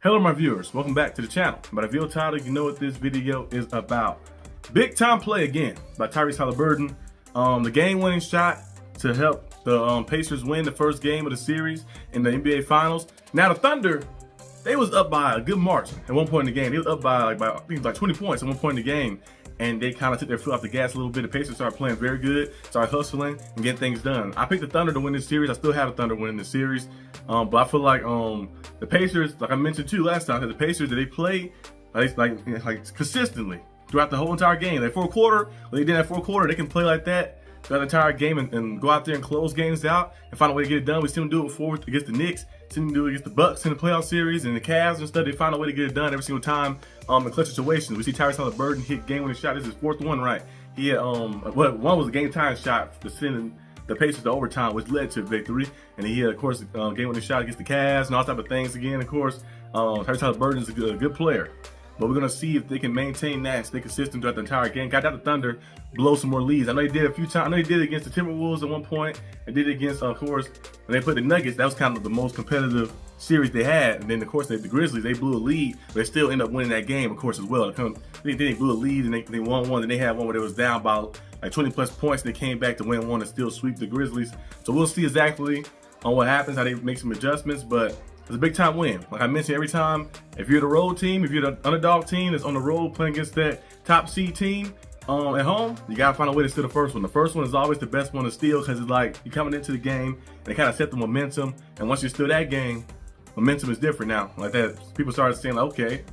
Hello my viewers, welcome back to the channel. By the video title, you know what this video is about. Big time play again by Haliburton. The game-winning shot to help the Pacers win the first game of the series in the NBA Finals. Now the Thunder, they was up by a good margin at one point in the game. They was up by I think like 20 points at one point in the game, and they kind of took their foot off the gas a little bit. The Pacers started playing very good, started hustling and getting things done. I picked the Thunder to win this series. I still have the Thunder winning this series, but I feel like the Pacers, like I mentioned too last time, that the Pacers, that they play like consistently throughout the whole entire game. That fourth quarter, when they did that fourth quarter, they can play like that throughout the entire game and go out there and close games out and find a way to get it done. We seen them do it before against the Knicks, seen them do it against the Bucks in the playoff series and the Cavs and stuff. They find a way to get it done every single time in clutch situations. We see Haliburton hit game-winning shot. This is his fourth one, right? He had one was a game-time shot to send the Pacers to overtime, which led to victory. And he had, of course, game-winning shot against the Cavs and all type of things again. Of course, Haliburton is a good player. But we're going to see if they can maintain that and stay consistent throughout the entire game. Got out the Thunder, blow some more leads. I know they did a few times. I know they did it against the Timberwolves at one point. They did it against, of course, when they put the Nuggets. That was kind of the most competitive series they had. And then, of course, the Grizzlies, they blew a lead. But they still end up winning that game, of course, as well. They blew a lead and they won one. And they had one where they was down by like 20-plus points. And they came back to win one and still sweep the Grizzlies. So we'll see exactly on what happens, how they make some adjustments. But it's a big time win. Like I mentioned every time, if you're the road team, if you're the underdog team that's on the road playing against that top seed team at home, you gotta find a way to steal the first one. The first one is always the best one to steal because it's like you're coming into the game and they kind of set the momentum. And once you steal that game, momentum is different now. Like that, people started saying, like, okay,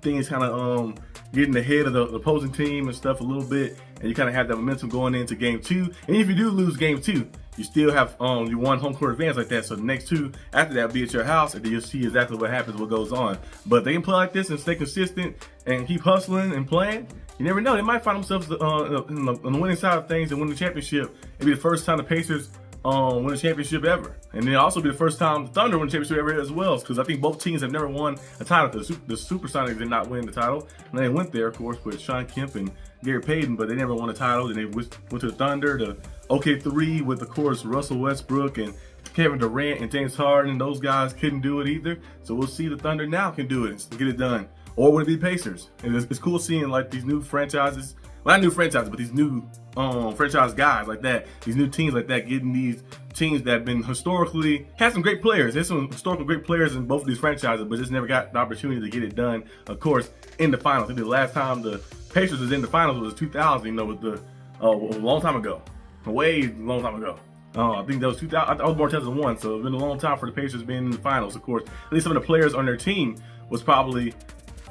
things kind of getting ahead of the opposing team and stuff a little bit, and you kind of have that momentum going into game two. And if you do lose game two, you still have you won home court advantage like that. So the next two after that will be at your house, and then you'll see exactly what happens, what goes on. But they can play like this and stay consistent and keep hustling and playing. You never know; they might find themselves on the winning side of things and win the championship. It'll be the first time the Pacers win a championship ever, and then also be the first time the Thunder win a championship ever as well. Because I think both teams have never won a title. The Supersonics did not win the title, and they went there, of course, with Sean Kemp and Gary Payton, but they never won a title. Then they went to the Thunder, the OK3 with, of course, Russell Westbrook and Kevin Durant and James Harden. Those guys couldn't do it either. So we'll see the Thunder now can do it and get it done. Or would it be Pacers? And it's cool seeing like these new franchises. Well, not new franchises, but these new franchise guys like that, these new teams like that, getting these teams that have been historically had some great players. There's some historical great players in both of these franchises, but just never got the opportunity to get it done, of course, in the finals. I think the last time the Pacers was in the finals was 2000, you know, with the a long time ago, a way long time ago. I think that was 2000. I was born 2001, so it's been a long time for the Pacers being in the finals. Of course, at least some of the players on their team was probably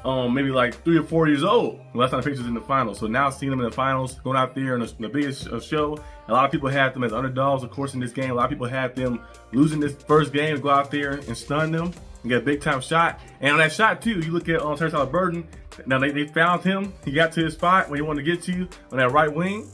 maybe like 3 or 4 years old last time the Pacers in the finals. So now seeing them in the finals, going out there in the biggest show, a lot of people had them as underdogs, of course, in this game. A lot of people had them losing this first game to go out there and stun them and get a big time shot. And on that shot too, you look at Haliburton. Now they found him. He got to his spot where he wanted to get to on that right wing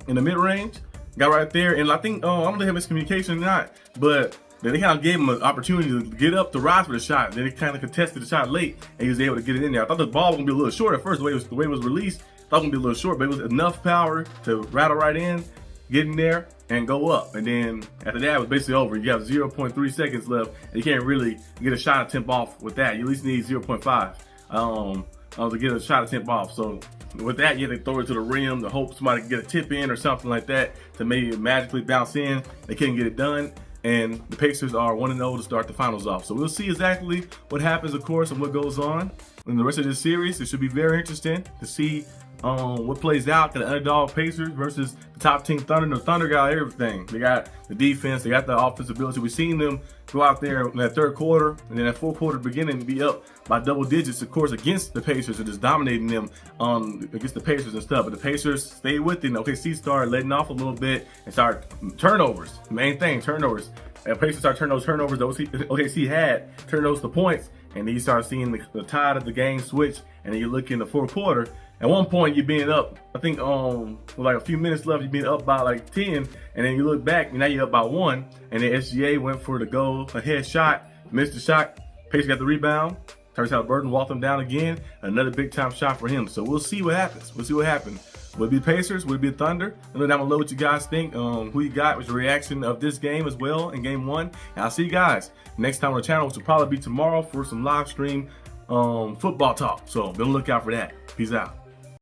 in the mid range. Got right there, and I think I don't know if it's communication or not, but then they kind of gave him an opportunity to get up to rise for the shot. Then he kind of contested the shot late, and he was able to get it in there. I thought the ball was gonna be a little short at first. The way it was released, I thought it was gonna be a little short, but it was enough power to rattle right in, get in there, and go up. And then after that, it was basically over. You have 0.3 seconds left, and you can't really get a shot attempt off with that. You at least need 0.5 to get a shot attempt off. So with that, you have to throw it to the rim to hope somebody can get a tip in or something like that to maybe magically bounce in. They couldn't get it done. And the Pacers are 1-0 to start the finals off. So we'll see exactly what happens, of course, and what goes on in the rest of this series. It should be very interesting to see what plays out. The underdog Pacers versus the top team Thunder. The Thunder got everything. They got the defense. They got the offensive ability. We've seen them go out there in that third quarter and then that fourth quarter beginning to be up by double digits, of course, against the Pacers and just dominating them against the Pacers and stuff. But the Pacers stayed with it. And OKC started letting off a little bit and started turnovers. The main thing, turnovers. And Pacers started turning those turnovers that OKC had, turn those to points. And then you start seeing the tide of the game switch. And then you look in the fourth quarter. At one point, you're being up, I think, with like a few minutes left, you're being up by like 10, and then you look back, and now you're up by 1, and then SGA went for the go-ahead shot, missed the shot, Pacers got the rebound, Haliburton walked him down again, another big-time shot for him. So we'll see what happens. We'll see what happens. Would it be Pacers? Would it be Thunder? Let me know down below what you guys think. Who you got? What's your reaction of this game as well in game 1? And I'll see you guys next time on the channel, which will probably be tomorrow for some live stream football talk. So be on the lookout for that. Peace out.